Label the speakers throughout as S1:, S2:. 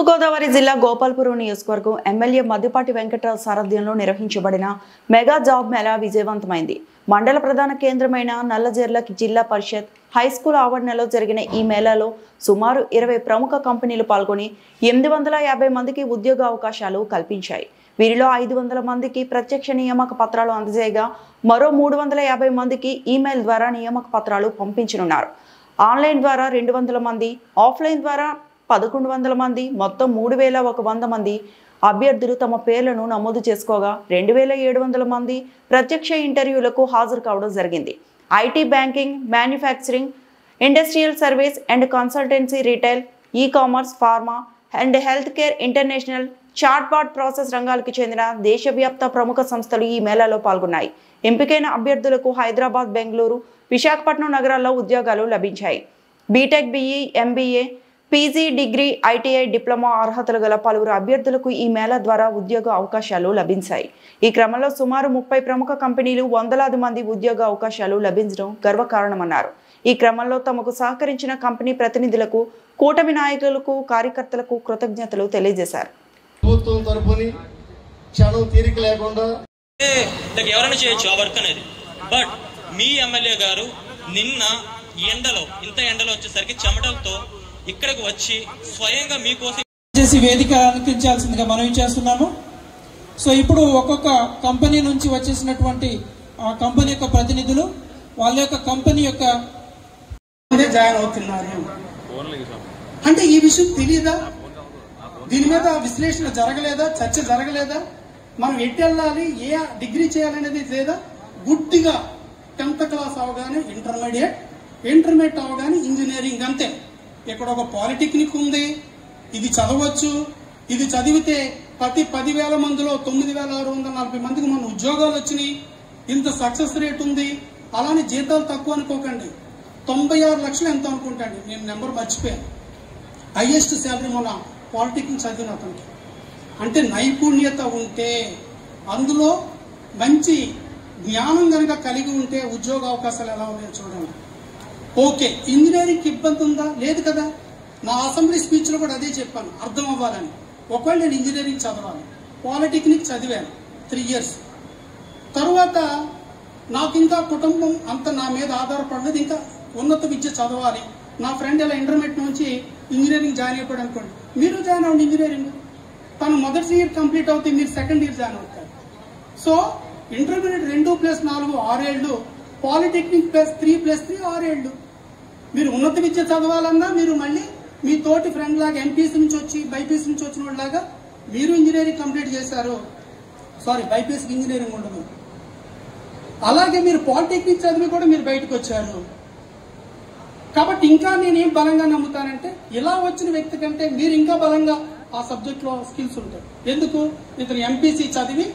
S1: గోదావరి జిల్లా గోపాల్పురం నియోజకవర్గం ఎమ్మెల్యే మద్దిపాటి వెంకట్రావు సారథ్యంలో నిర్వహించబడిన మెగా జాబ్ మేళా విజయవంతమైంది. మండల ప్రధాన కేంద్రమైన నల్లజర్ల జిల్లా పరిషత్ హైస్కూల్ ఆవరణలో జరిగిన ఈ మేళాలో సుమారు 20 ప్రముఖ కంపెనీలు పాల్గొని 850 మందికి ఉద్యోగ అవకాశాలు కల్పించాయి. వీరిలో 500 మందికి ప్రత్యక్ష నియామక పత్రాలు అందజేయగా మరో 350 మందికి ఈమెయిల్ ద్వారా నియామక పత్రాలు పంపించనున్నారు. ఆన్లైన్ ద్వారా 200 మంది, ఆఫ్లైన్ ద్వారా 1100 మంది, మొత్తం 3100 మంది అభ్యర్థులు తమ పేర్లను నమోదు చేసుకోగా 2700 మంది ప్రత్యక్ష ఇంటర్వ్యూలకు హాజరు కావడం జరిగింది. IT, banking, manufacturing, industrial service and consultancy, retail, e-commerce, pharma and health care, international, chatbot process రంగాలకు చెందిన దేశవ్యాప్త ప్రముఖ సంస్థలు ఈ మేళాలో పాల్గొన్నాయి. ఎంపికైన అభ్యర్థులకు హైదరాబాద్, బెంగళూరు, విశాఖపట్నం నగరాల్లో ఉద్యోగాలు లభించాయి. BTech, BE, MBA, PG, degree, ITI, diploma అర్హతలు గల పలువురు అభ్యర్థులకు ఈ మేళా ద్వారా ఉద్యోగ అవకాశాలు లభించాయి. ఈ క్రమంలో సుమారు 30 ప్రముఖ కంపెనీలు, వందలాది మంది ఉద్యోగ అవకాశాలు లభించడం గర్వకారణమన్నారు. ఈ క్రమంలో తమకు సహకరించిన కంపెనీ ప్రతినిధులకు, కూటమి నాయకులకు, కార్యకర్తలకు కృతజ్ఞతలు తెలియజేశారు.
S2: ప్రభుత్వం తరపుని క్షణం తీరిక లేకుండా
S3: ఎవరైనా చేయొచ్చు ఆ వర్క్ అనేది. బట్ మీ ఎమ్మెల్యే గారు నిన్న ఎండలో వచ్చేసరికి చెమటలతో ఇక్కడికి వచ్చి స్వయంగా మీకోసం
S4: చేసి వేదిక అలంకరించాల్సిందిగా మనవి చేస్తున్నాము. సో ఇప్పుడు ఒక్కొక్క కంపెనీ నుంచి వచ్చేసినటువంటి ఆ కంపెనీ యొక్క ప్రతినిధులు వాళ్ళ యొక్క కంపెనీ యొక్క
S5: జాయిన్ అవుతున్నారు అంటే ఈ విషయం తెలియదా? దీని మీద విశ్లేషణ జరగలేదా? చర్చ జరగలేదా? మనం ఎట్టి వెళ్ళాలి, ఏ డిగ్రీ చేయాలనేది లేదా? గుడ్డిగా 10th క్లాస్ అవగానే ఇంటర్మీడియట్ అవగానే ఇంజనీరింగ్ అంతే. ఇక్కడ ఒక పాలిటెక్నిక్ ఉంది, ఇది చదవచ్చు, ఇది చదివితే ప్రతి 10,000 మందిలో 9,640 మందికి మన ఉద్యోగాలు వచ్చినాయి, ఇంత సక్సెస్ రేట్ ఉంది. అలానే జీతాలు తక్కువ అనుకోకండి, 96 లక్షలు ఎంత అనుకుంటాండి, నేను నెంబర్ మర్చిపోయాను. హైయెస్ట్ శాలరీ మన పాలిటెక్నిక్ చదివిన అతనికి. అంటే నైపుణ్యత ఉంటే, అందులో మంచి జ్ఞానం కనుక కలిగి ఉంటే ఉద్యోగ అవకాశాలు ఎలా ఉన్నాయో చూడండి. ఓకే, ఇంజనీరింగ్ ఇబ్బంది ఉందా? లేదు కదా. నా అసెంబ్లీ స్పీచ్ లో కూడా అదే చెప్పాను, అర్థం అవ్వాలని. ఒకవేళ నేను ఇంజనీరింగ్ చదవాలి, పాలిటెక్నిక్ చదివాను 3 years, తర్వాత నాకు ఇంకా కుటుంబం అంత నా మీద ఆధారపడలేదు, ఇంకా ఉన్నత విద్య చదవాలి. నా ఫ్రెండ్ ఇలా ఇంటర్మీడియట్ నుంచి ఇంజనీరింగ్ జాయిన్ అయిపోయాడు అనుకోండి, మీరు జాయిన్ అవ్వండి ఇంజనీరింగ్. తను మొదటి ఇయర్ కంప్లీట్ అవుతే మీరు సెకండ్ ఇయర్ జాయిన్ అవుతారు. సో ఇంటర్మీడియట్ 2+4 6 ఏళ్ళు, పాలిటెక్నిక్ +3+3 6 ఏళ్ళు. మీరు ఉన్నత విద్య చదవాలన్నా మీరు మళ్ళీ మీ తోటి ఫ్రెండ్ లాగా ఎంపీసీ నుంచి వచ్చి బైపీసీ నుంచి వచ్చిన వాళ్ళలాగా మీరు ఇంజనీరింగ్ కంప్లీట్ చేశారు. సారీ, బైపీసీకి ఇంజనీరింగ్ ఉండదు. అలాగే మీరు పాలిటెక్నిక్ చదివి కూడా మీరు బయటకు వచ్చారు. కాబట్టి ఇంకా నేనేం బలంగా నమ్ముతానంటే, ఇలా వచ్చిన వ్యక్తి కంటే మీరు ఇంకా బలంగా ఆ సబ్జెక్ట్ లో స్కిల్స్ ఉంటాయి. ఎందుకు? ఇతను ఎంపీసీ చదివి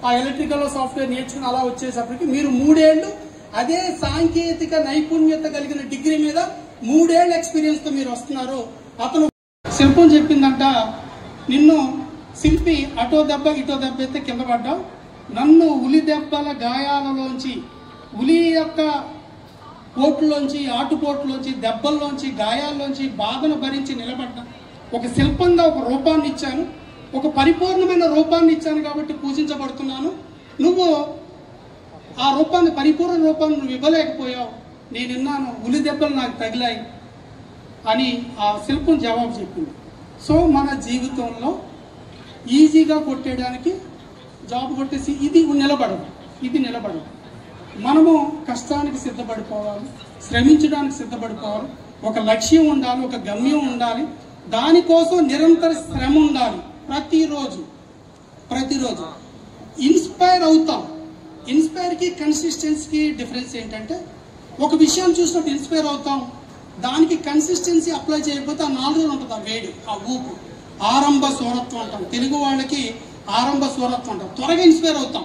S5: ఆ ఎలక్ట్రికల్ సాఫ్ట్వేర్ నేర్చుకుని అలా వచ్చేసరికి మీరు 3 ఏళ్ళు అదే సాంకేతిక నైపుణ్యత కలిగిన డిగ్రీ మీద 3 ఏళ్ల ఎక్స్పీరియన్స్ తో మీరు వస్తున్నారు. అతను శిల్పం చెప్పిందంట, నిన్ను శిల్పి అటో దెబ్బ ఇటో దెబ్బ అయితే కింద పడ్డావు, నన్ను ఉలి దెబ్బల గాయాలలోంచి, ఉలి యొక్క పోట్లోంచి, ఆటుపోట్లోంచి, దెబ్బల్లోంచి, గాయాల్లోంచి బాధను భరించి నిలబడ్డా. ఒక శిల్పంగా ఒక రూపాన్ని ఇచ్చాను, ఒక పరిపూర్ణమైన రూపాన్ని ఇచ్చాను కాబట్టి పూజించబడుతున్నాను. నువ్వు ఆ రూపాన్ని, పరిపూర్ణ రూపాన్ని నువ్వు ఇవ్వలేకపోయావు, నేను విన్నాను, ఉలి దెబ్బలు నాకు తగిలాయి అని ఆ శిల్పం జవాబు చెప్పింది. సో మన జీవితంలో ఈజీగా కొట్టేయడానికి జాబ్ కొట్టేసి ఇది నిలబడదు. మనము కష్టానికి సిద్ధపడిపోవాలి, శ్రమించడానికి సిద్ధపడిపోవాలి, ఒక లక్ష్యం ఉండాలి, ఒక గమ్యం ఉండాలి, దానికోసం నిరంతర శ్రమ ఉండాలి. ప్రతిరోజు ఇన్స్పైర్ అవుతాం. ఇన్స్పైర్కి కన్సిస్టెన్సీకి డిఫరెన్స్ ఏంటంటే, ఒక విషయం చూసినట్టు ఇన్స్పైర్ అవుతాం, దానికి కన్సిస్టెన్సీ అప్లై చేయకపోతే ఆ 4 రోజులు ఉంటుంది ఆ వేడి, ఆ ఊపు. ఆరంభ స్వరత్వం అంటాం, తెలుగు వాళ్ళకి ఆరంభ స్వరత్వం అంటాం. త్వరగా ఇన్స్పైర్ అవుతాం.